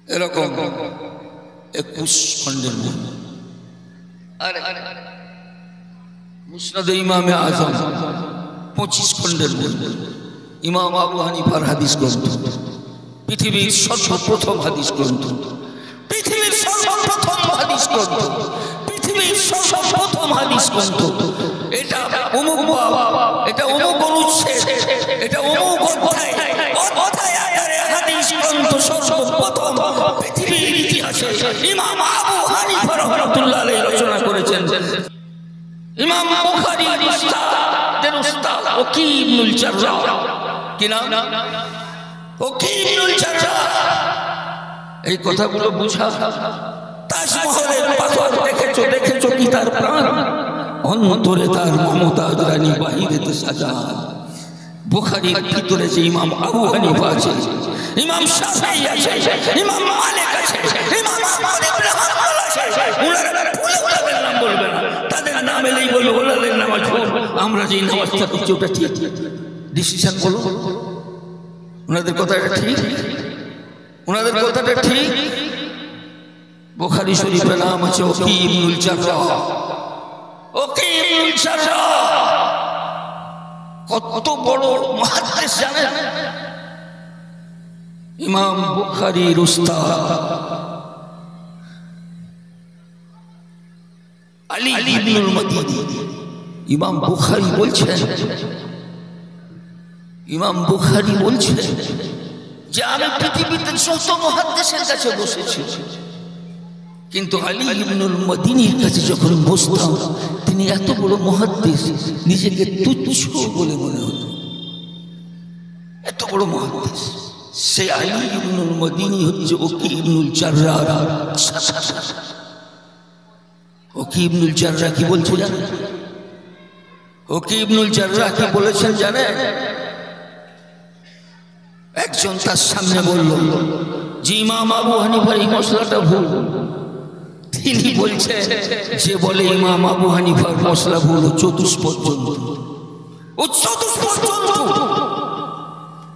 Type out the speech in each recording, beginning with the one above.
এরকম 21 খণ্ডের মধ্যে মুসনাদে ইমামে আজম 25 খণ্ডের মধ্যে ইমাম আবু হানিফার হাদিস গ্রন্থ, পৃথিবীর সর্বপ্রথম হাদিস গ্রন্থ, পৃথিবীর সর্বপ্রথম হাদিস গ্রন্থ, পৃথিবীর সর্বপ্রথম হাদিস গ্রন্থ। এটা অমুক বাবা, এটা অমুক অনুচ্ছেদ, এটা অমুক অধ্যায়, অধ্যায় আকারে হাদিস গ্রন্থ সর্বপ্রথম পৃথিবীর ইতিহাসে ইমাম আবু হানিফা রাহমাতুল্লাহ আলাইহি রচনা করেছেন। ইমাম বুখারীর উস্তাদের উস্তাদ ওয়াকি ইবনুল জাররাহ, কি নাম? ওয়াকি ইবনুল জাররাহ। এই কথাগুলো বুঝা। তাজমহলের পাথর দেখেছো, দেখেছো কি তার প্রাণ? অন্তরে তার মমতাজ রানী বাহিরেতে সাজা। বুখারীর ভিতরে যে ইমাম আবু হানিফা আছে, ইমাম শাফিঈ আছে, ইমাম মালিক আছে, ইমাম আহমদ ইবনে হাম্বল আছে, ওনারা ফুলের নাম বলবে না, তাদের নাম এলেই বলবে ওনাদের নামাজ পড়ো। আমরা যেই নামাজটা পড়ছি ওটা ঠিক, ডিসিশন বলো ওনাদের কথাটা ঠিক, ওনাদের কথাটা ঠিক। বুখারী শরীফের নাম আছে ওয়াকি ইবনুল জাররাহ। ওয়াকি ইবনুল জাররাহ কত বড় মুহাদ্দিস জানেন? ইমাম বুখারীর উস্তাদ আলী ইবনুল মাদিনী। ইমাম বুখারী বলছেন, ইমাম বুখারী বলছেন যে আমি পৃথিবীতে যত মুহাদ্দিসের কাছে বসেছি, কিন্তু আলী ইবনুল মাদিনীর কাছে যখন বসতাম তিনি এত বড় মুহাদ্দিস, নিজেকে তুচ্ছ বলে মনে হতো। এত বড় মুহাদ্দিস সে আলী ইবনুল মাদিনী হচ্ছে ওয়াকি ইবনুল জাররাহ। ওয়াকি ইবনুল জাররাহ কি বলছে জানেন? ওয়াকি ইবনুল জাররাহ কি বলেছেন জানেন? একজন তার সামনে বলল যে ইমাম আবু হানিফার এই মশলাটা ভুল। তিনি বলছেন যে বলে ইমাম আবু হানিফার মশলা ভুল চতুষ্পদ জন্তু, ও চতুষ্পদ জন্তু।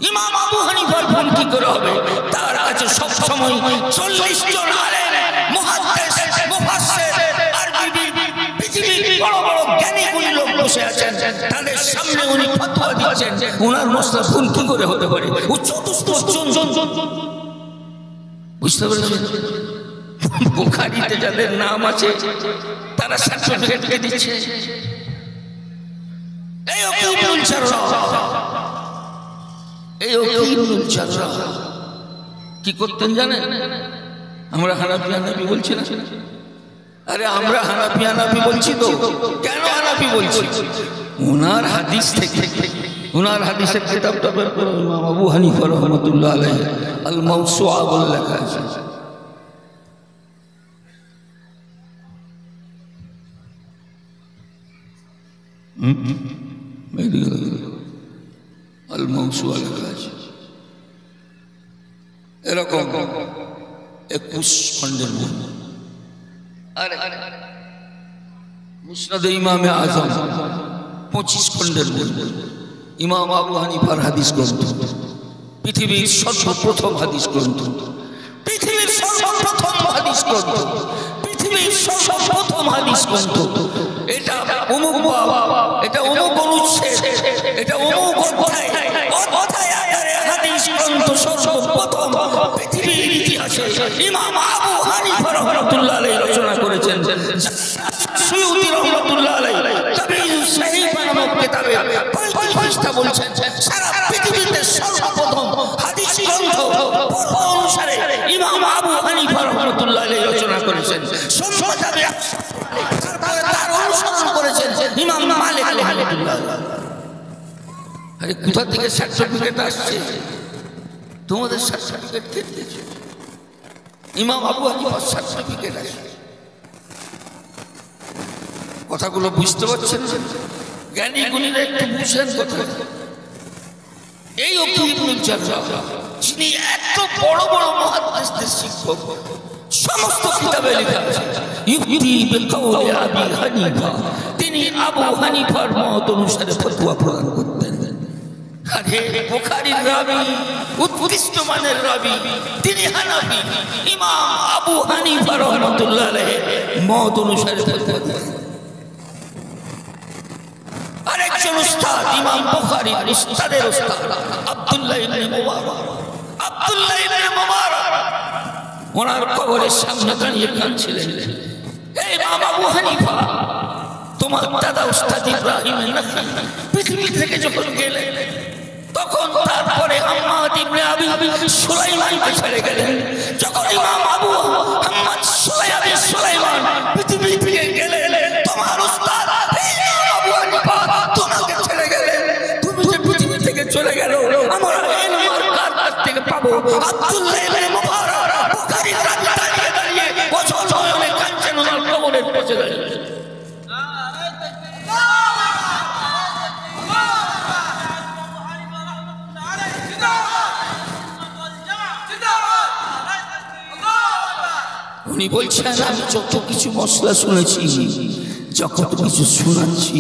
ইমাম আবু হানিফার ভুল কি করে হবে? তার কাছে সব সময় 40 জন আলেম, মুহাদ্দিস, মুফাসসির, আরবি পৃথিবীর বড় বড় জ্ঞানীগুলি লোক বসে আছেন, তাদের সামনে উনি ফতোয়া দিচ্ছেন, ওনার মশলা ভুল কি করে হতে পারে? ও চতুষ্পদ জন্তু। বুঝতে পেরেছেন? বুখারীতে যাদের নাম আছে তারা সার্টিফিকেট কে দিচ্ছে। এই ওয়াকি ইবনুল জাররাহ, এই ওয়াকি ইবনুল জাররাহ কি করতেন জানেন? আমরা হানাফি হানাফি বলছি না? আরে আমরা হানাফি হানাফি বলছি তো, কেন হানাফি বলছি? ওনার হাদিস থেকে, ওনার হাদিসের কিতাবটা বের করে ইমাম আবু হানিফা রাহমাতুল্লাহ আলাইহি আল মাওসুআ বলে লেখা আছে। আল মাওসুআ লেখা আছে। এরকম 21 খণ্ডের মধ্যে মুসনাদে ইমামে আজম 25 খণ্ডের মধ্যে ইমাম আবু হানিফার হাদিস গ্রন্থ, পৃথিবীর সর্বপ্রথম হাদিস গ্রন্থ, পৃথিবীর সর্বপ্রথম হাদিস গ্রন্থ, পৃথিবীর সর্বপ্রথম হাদিস গ্রন্থ। এটা অমুক বাবা, এটা অমুক অনুচ্ছেদ, এটা অমুক অধ্যায়, অধ্যায় আকারে হাদিস গ্রন্থ সর্বপ্রথম পৃথিবীর ইতিহাসে ইমাম আবু হানিফা রাহমাতুল্লাহ আলাইহি রচনা করেছেন। সুয়ুতী রাহমাতুল্লাহ আলাইহি তাবিউস সাহিহ নামক কিতাবে 35 পৃষ্ঠা বলছেন সারা পৃথিবীতে সর্বপ্রথম হাদিস গ্রন্থ পূর্ব অনুসারে ইমাম আবু হানিফা রাহমাতুল্লাহ আলাইহি রচনা করেছেন। সম্মাদাবে তার অনুসরণ করেছেন ইমাম মালিক রাহমাতুল্লাহ। আরে কোথা থেকে সার্টিফিকেট আসছে? তোমাদের সার্টিফিকেট কে দিয়েছে? ইমাম আবু হানিফার সার্টিফিকেট আছে। কথাগুলো বুঝতে পারছেন? জ্ঞানী গুণীরা একটু বুঝেন কথা। এই ওয়াকি ইবনুল জাররাহ যিনি এত বড় বড় মুহাদ্দিসদের শিক্ষক, সমস্ত কিতাবে লেখা আছে ইফতি বিকাউলি আবি হানিফা, তিনি আবু হানিফার মত অনুসারে ফতোয়া প্রদান করতেন। আরে বুখারীর রাবী, উৎকৃষ্ট মানের রাবী, তিনি হানাফি। ইমাম আবু হানিফা রাহমাতুল্লাহ আলাইহি মত অনুসারে ফতোয়া দেন। আরেকজন উস্তাদ ইমাম বুখারীর উস্তাদের উস্তাদ আব্দুল্লাহ ইবনে মুবারক, আব্দুল্লাহ ইবনে মুবারক ওনার কবরের সামনে দাঁড়িয়ে কাঁদছিলেন, হে ইমাম আবু হানিফা, তোমার দাদা উস্তাদ ইব্রাহিমের নাকি পৃথিবী থেকে যখন গেলেন তখন তারপরে হাম্মাদ ইবনে আবি সুলাইমানকে ছেড়ে গেলেন। যখন ইমাম আবু হাম্মাদ সুলাইমান পৃথিবী থেকে গেলেন, তোমার উস্তাদ আবু হানিফা তোমাকে ছেড়ে গেলেন। তুমি যে পৃথিবী থেকে চলে গেল, আমরা ইলম আর কার কাছ থেকে পাবো? আব্দুল্লাহ ইবনে মুবারক বুখারীর রাবী দাঁড়িয়ে দাঁড়িয়ে বছর নয়নে কাঁদছেন ওনার কবরের পাশে দাঁড়িয়ে। উনি বলছেন, আমি যত কিছু মশলা শুনেছি, যত কিছু শোনাচ্ছি,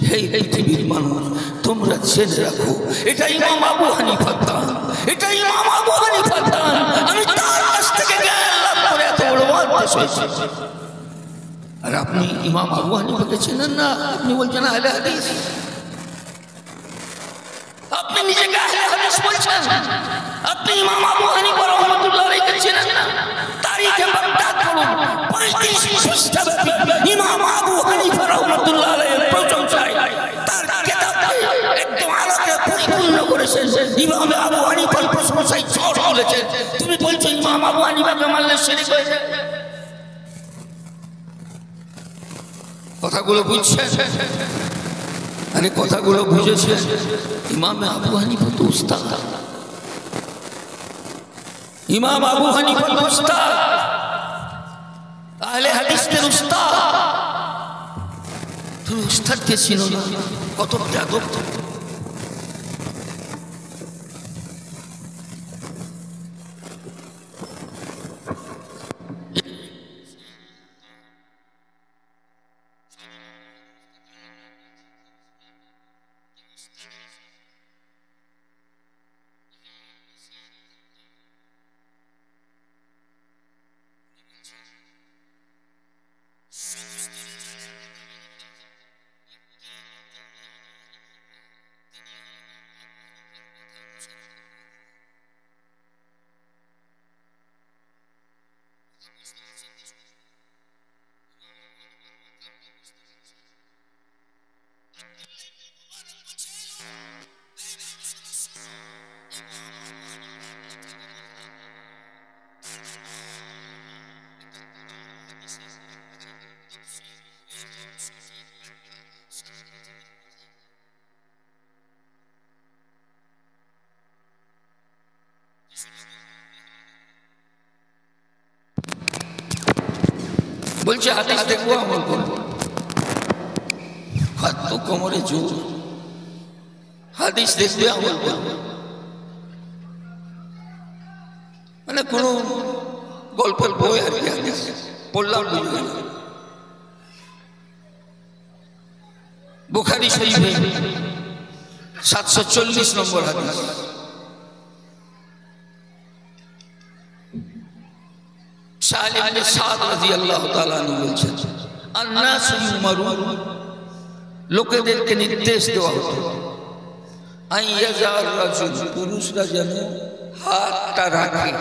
হে পৃথিবীর মানুষ, তোমরা জেনে রাখো, এটা ইমাম আবু হানিফার দান, এটা ইমাম আবু হানিফার দান। আমি তার কাছ থেকে জ্ঞান লাভ করে এত বড় মহাদেশ হয়েছি। আর আপনি ইমাম আবু হানিফাকে চেনেন না? আপনি বলছেন আহলে হাদিস, আপনি নিজেকে আহলে হাদিস বলছেন, আপনি ইমাম আবু হানিফা রাহমাতুল্লাহ আলাইহি চেনেন না? তারিখে বাগদাদ করুন, 35 খ্রিস্টাব্দে ইমাম আবু হানিফা রাহমাতুল্লাহ আলাইহির প্রশংসায় তার কিতাবকে একদম আলোকে পরিপূর্ণ করেছেন। ইমাম আবু হানিফার প্রশংসায় ঝড় তুলেছেন। তুমি বলছো ইমাম আবু হানিফাকে মানলে শিরক হয়ে যায়? কথাগুলো বুঝছেন? আরে কথাগুলো বুঝেছেন? ইমাম আবু হানিফা তো উস্তাদ, ইমাম আবু হানিফা উস্তাদ, আহলে হাদিসের উস্তাদ। তুমি উস্তাদকে চিনো না? কত বেয়াদব! বলছে হাদিস দেখবো, আমল করবো। হাত কোমরে জোর, হাদিস দেখবে, আমল করবো। মানে কোনো গল্পের বই আর কি, হাদিস পড়লাম বুঝবে না। বুখারী শরীফে 740 নম্বর হাদিস, সাহেল ইবনে সাদ রাদিয়াল্লাহু তাআলা আনহু বলছেন, আন-নাস ইউমারুন, লোকেদেরকে নির্দেশ দেওয়া হতো, আইয়াজার রাজুল, পুরুষরা যেন হাতটা রাখে,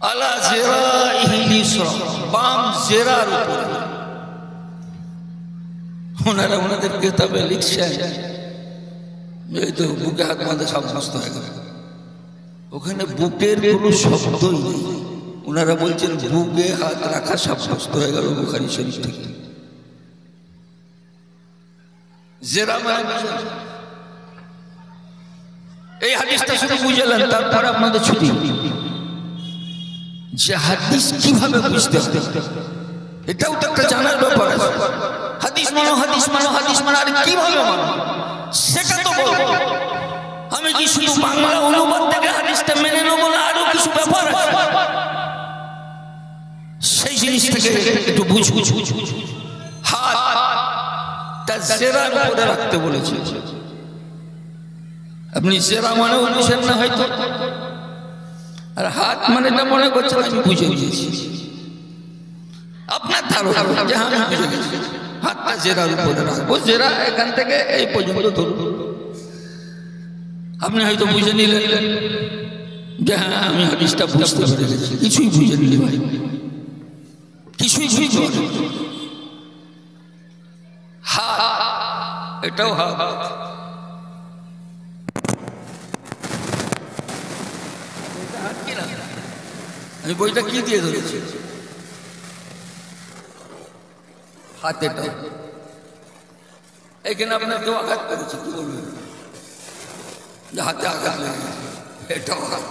আলা জিরাইহিল ইসরা, বাম জেরার উপরে। ওনারা ওনাদের কিতাবে লিখছেন, এই তো বুকে হাত বাঁধে সাব্যস্ত হয়ে গেল, ওখানে বুকের কোনো শব্দই নেই। ওনারা বলছেন বুকে হাত রাখা সাব্যস্ত হয়ে গেল বুখারী শরীফ থেকে। জেরা মানে এই হাদিসটা শুধু বুঝলেন, তারপর আপনাদের ছুটি। যে হাদিস কিভাবে বুঝতে হবে এটাও তো একটা জানার ব্যাপার আছে। হাদিস মানো, হাদিস মানো, হাদিস মানো, আর কিভাবে মানো সেটা তো বলবো। আমি কি শুধু বাংলা অনুবাদ থেকে হাদিসটা মেনে নেবো না, আরো কিছু ব্যাপার আছে, সেই জিনিসটাকে একটু বুঝবো। হাতটা জেরার উপরে রাখতে বলেছে, আপনি সেরা মানে বুঝেন না হয়তো, আর হাত মানে মনে করছেন আমি বুঝে গিয়েছি। আপনার ধারণা যে আমি বুঝে গেছি, হাতটা জেরার উপরে রাখবো, জেরা এখান থেকে এই পর্যন্ত ধরুন। আপনি হয়তো বুঝে নিলেন যে হ্যাঁ আমি হাদিসটা বুঝতে পেরে গেছি, কিছুই বুঝে নিলে ভাই, কিছুই বুঝতে হাত, এটাও হাত। আমি বইটা কি দিয়ে ধরেছি? হাতেটা। এখানে আপনার কেউ আঘাত করেছে, কি বলবেন? হাতে আঘাত লেগেছে, এটাও হাত।